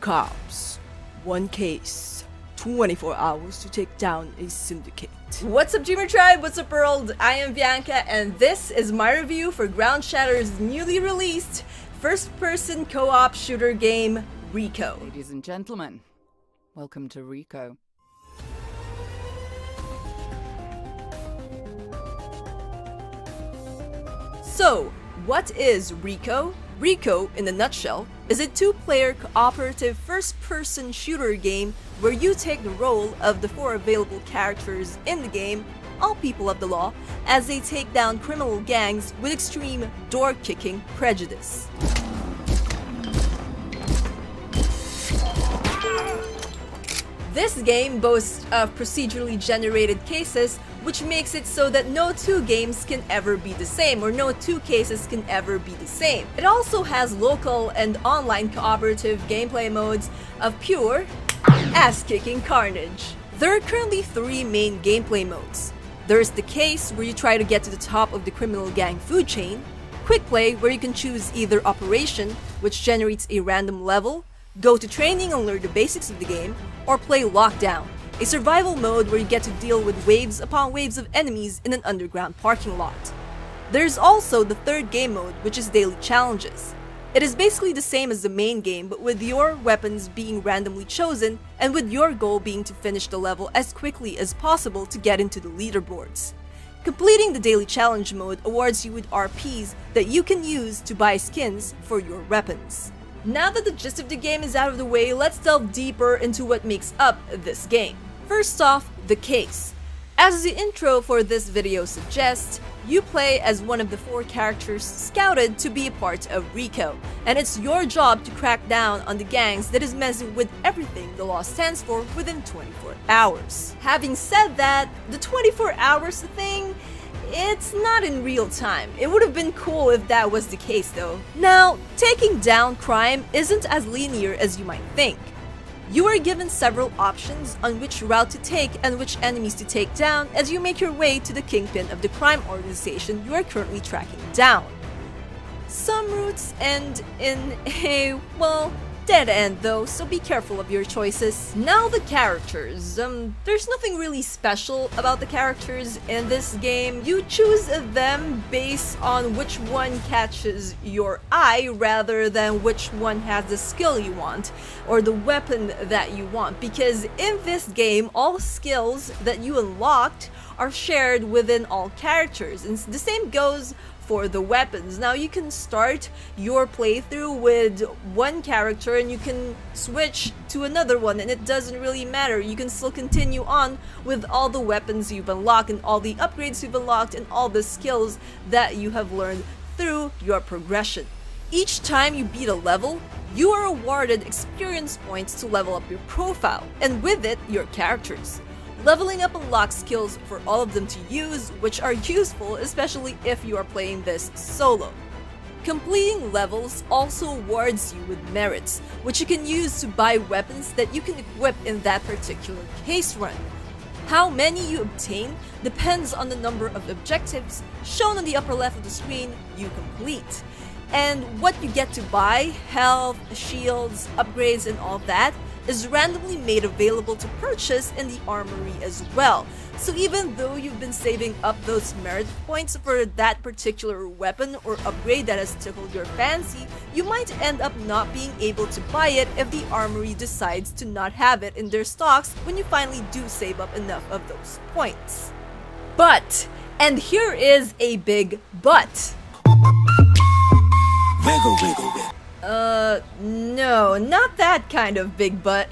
cops, one case, 24 hours to take down a syndicate. What's up, Dreamer Tribe? What's up, world? I am Bianca, and this is my review for Shatter's newly released first-person co-op shooter game, Rico. Ladies and gentlemen, welcome to Rico. So, what is Rico? Rico, in a nutshell, is a two-player cooperative first-person shooter game where you take the role of the four available characters in the game, all people of the law, as they take down criminal gangs with extreme door-kicking prejudice. This game boasts of procedurally generated cases, which makes it so that no two games can ever be the same, or no two cases can ever be the same. It also has local and online cooperative gameplay modes of pure ass-kicking carnage. There are currently three main gameplay modes. There's the case, where you try to get to the top of the criminal gang food chain, quick play, where you can choose either operation, which generates a random level, go to training and learn the basics of the game, or play lockdown, a survival mode where you get to deal with waves upon waves of enemies in an underground parking lot. There's also the third game mode, which is daily challenges. It is basically the same as the main game, but with your weapons being randomly chosen, and with your goal being to finish the level as quickly as possible to get into the leaderboards. Completing the daily challenge mode awards you with RPs that you can use to buy skins for your weapons. Now that the gist of the game is out of the way, let's delve deeper into what makes up this game. First off, the case. As the intro for this video suggests, you play as one of the four characters scouted to be a part of Rico, and it's your job to crack down on the gangs that is messing with everything the law stands for within 24 hours. Having said that, the 24 hours thing, it's not in real time. It would have been cool if that was the case though. Now, taking down crime isn't as linear as you might think. You are given several options on which route to take and which enemies to take down as you make your way to the kingpin of the crime organization you are currently tracking down. Some routes end in a, well, dead end though, so be careful of your choices. Now the characters. There's nothing really special about the characters in this game. You choose them based on which one catches your eye rather than which one has the skill you want or the weapon that you want, because in this game all skills that you unlocked are shared within all characters, and the same goes for the weapons. Now you can start your playthrough with one character and you can switch to another one, and it doesn't really matter. You can still continue on with all the weapons you've unlocked and all the upgrades you've unlocked and all the skills that you have learned through your progression. Each time you beat a level, you are awarded experience points to level up your profile, and with it, your characters. Leveling up unlocks skills for all of them to use, which are useful especially if you are playing this solo. Completing levels also awards you with merits, which you can use to buy weapons that you can equip in that particular case run. How many you obtain depends on the number of objectives shown on the upper left of the screen you complete. And what you get to buy, health, shields, upgrades, and all that, is randomly made available to purchase in the armory as well. So even though you've been saving up those merit points for that particular weapon or upgrade that has tickled your fancy, you might end up not being able to buy it if the armory decides to not have it in their stocks when you finally do save up enough of those points. But, and here is a big but. Wiggle, wiggle, wiggle. No, not that kind of big butt.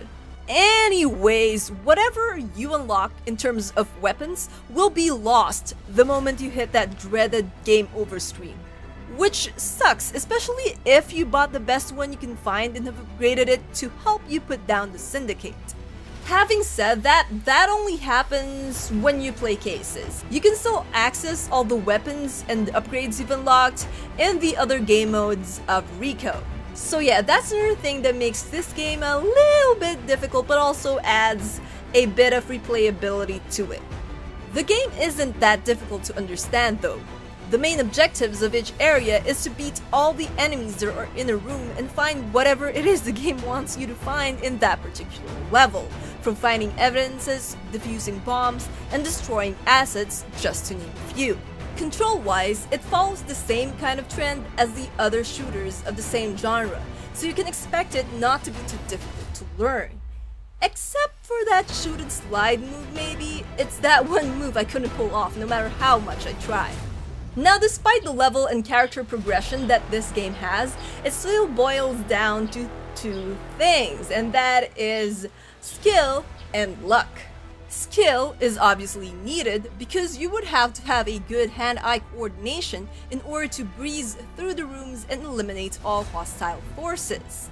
Anyways, whatever you unlock in terms of weapons will be lost the moment you hit that dreaded game over screen. Which sucks, especially if you bought the best one you can find and have upgraded it to help you put down the syndicate. Having said that, that only happens when you play cases. You can still access all the weapons and upgrades you've unlocked in the other game modes of Rico. So yeah, that's another thing that makes this game a little bit difficult, but also adds a bit of replayability to it. The game isn't that difficult to understand though. The main objectives of each area is to beat all the enemies that are in a room and find whatever it is the game wants you to find in that particular level, from finding evidences, defusing bombs, and destroying assets, just to name a few. Control-wise, it follows the same kind of trend as the other shooters of the same genre, so you can expect it not to be too difficult to learn. Except for that shoot and slide move maybe, it's that one move I couldn't pull off no matter how much I tried. Now, despite the level and character progression that this game has, it still boils down to two things, and that is skill and luck. Skill is obviously needed because you would have to have a good hand-eye coordination in order to breeze through the rooms and eliminate all hostile forces.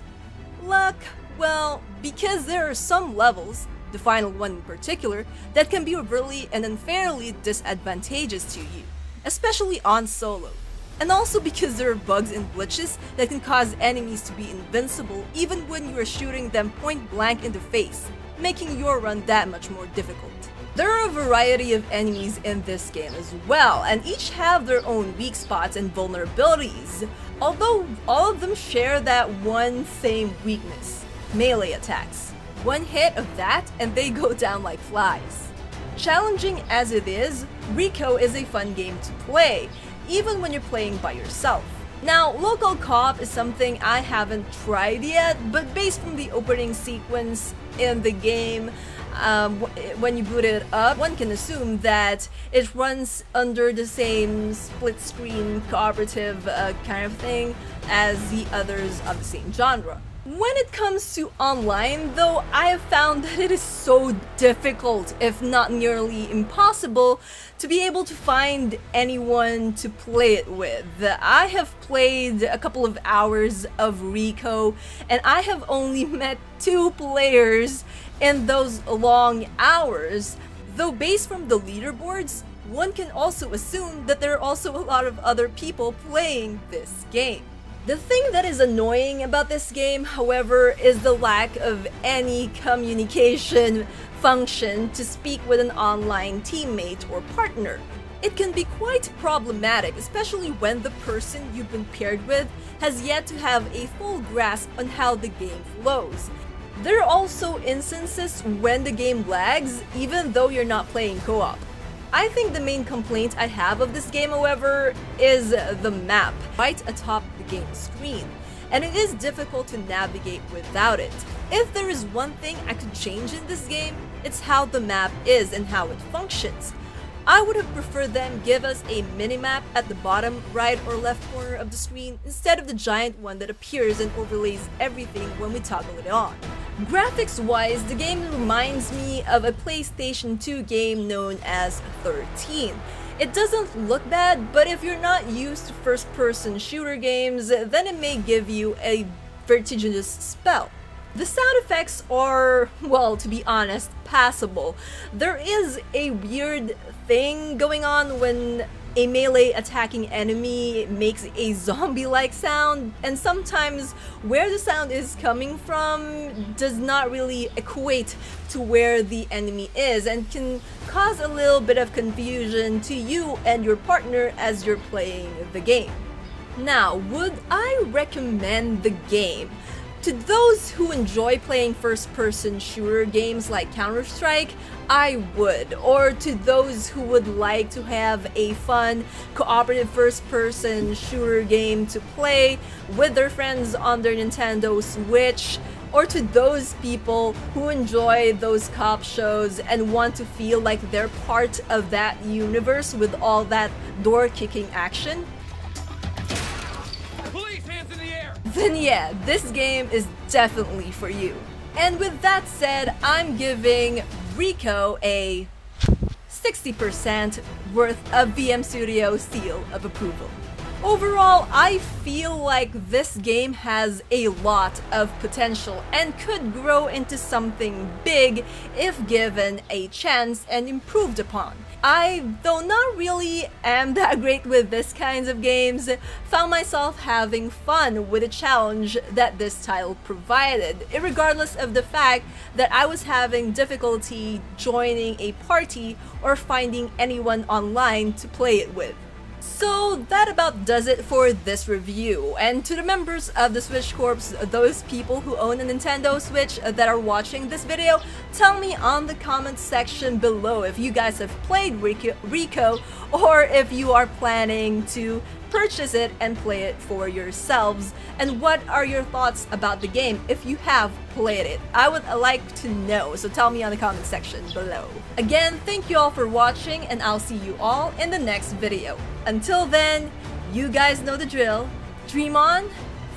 Luck, well, because there are some levels, the final one in particular, that can be overly and unfairly disadvantageous to you, especially on solo. And also because there are bugs and glitches that can cause enemies to be invincible even when you are shooting them point blank in the face, making your run that much more difficult. There are a variety of enemies in this game as well, and each have their own weak spots and vulnerabilities, although all of them share that one same weakness: melee attacks. One hit of that and they go down like flies. Challenging as it is, Rico is a fun game to play, even when you're playing by yourself. Now, local co-op is something I haven't tried yet, but based from the opening sequence in the game, when you boot it up, one can assume that it runs under the same split-screen cooperative kind of thing as the others of the same genre. When it comes to online, though, I have found that it is so difficult, if not nearly impossible, to be able to find anyone to play it with. I have played a couple of hours of Rico, and I have only met 2 players in those long hours. Though based from the leaderboards, one can also assume that there are also a lot of other people playing this game. The thing that is annoying about this game, however, is the lack of any communication function to speak with an online teammate or partner. It can be quite problematic, especially when the person you've been paired with has yet to have a full grasp on how the game flows. There are also instances when the game lags, even though you're not playing co-op. I think the main complaint I have of this game, however, is the map right atop the game screen, and it is difficult to navigate without it. If there is one thing I could change in this game, it's how the map is and how it functions. I would have preferred them give us a minimap at the bottom right or left corner of the screen instead of the giant one that appears and overlays everything when we toggle it on. Graphics-wise, the game reminds me of a PlayStation 2 game known as 13. It doesn't look bad, but if you're not used to first-person shooter games, then it may give you a vertiginous spell. The sound effects are, well, to be honest, passable. There is a weird thing going on when a melee attacking enemy makes a zombie-like sound, and sometimes where the sound is coming from does not really equate to where the enemy is and can cause a little bit of confusion to you and your partner as you're playing the game. Now, would I recommend the game? To those who enjoy playing first-person shooter games like Counter-Strike, I would. Or to those who would like to have a fun, cooperative first-person shooter game to play with their friends on their Nintendo Switch, or to those people who enjoy those cop shows and want to feel like they're part of that universe with all that door-kicking action, then yeah, this game is definitely for you. And with that said, I'm giving Rico a 60% worth of VM Studio seal of approval. Overall, I feel like this game has a lot of potential and could grow into something big if given a chance and improved upon. I, though not really am that great with this kinds of games, found myself having fun with the challenge that this title provided, regardless of the fact that I was having difficulty joining a party or finding anyone online to play it with. So that about does it for this review. And to the members of the Switch Corps, those people who own a Nintendo Switch that are watching this video, tell me on the comments section below if you guys have played Rico or if you are planning to purchase it and play it for yourselves, and what are your thoughts about the game if you have played it. I would like to know, so tell me on the comment section below. Again, thank you all for watching, and I'll see you all in the next video. Until then, you guys know the drill. Dream on,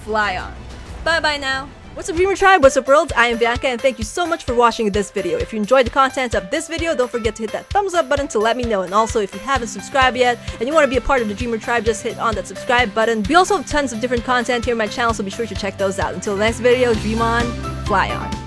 fly on. Bye bye now. What's up, Dreamer Tribe? What's up, world? I am Bianca, and thank you so much for watching this video. If you enjoyed the content of this video, don't forget to hit that thumbs up button to let me know. And also, if you haven't subscribed yet and you want to be a part of the Dreamer Tribe, just hit on that subscribe button. We also have tons of different content here on my channel, so be sure to check those out. Until the next video, dream on, fly on.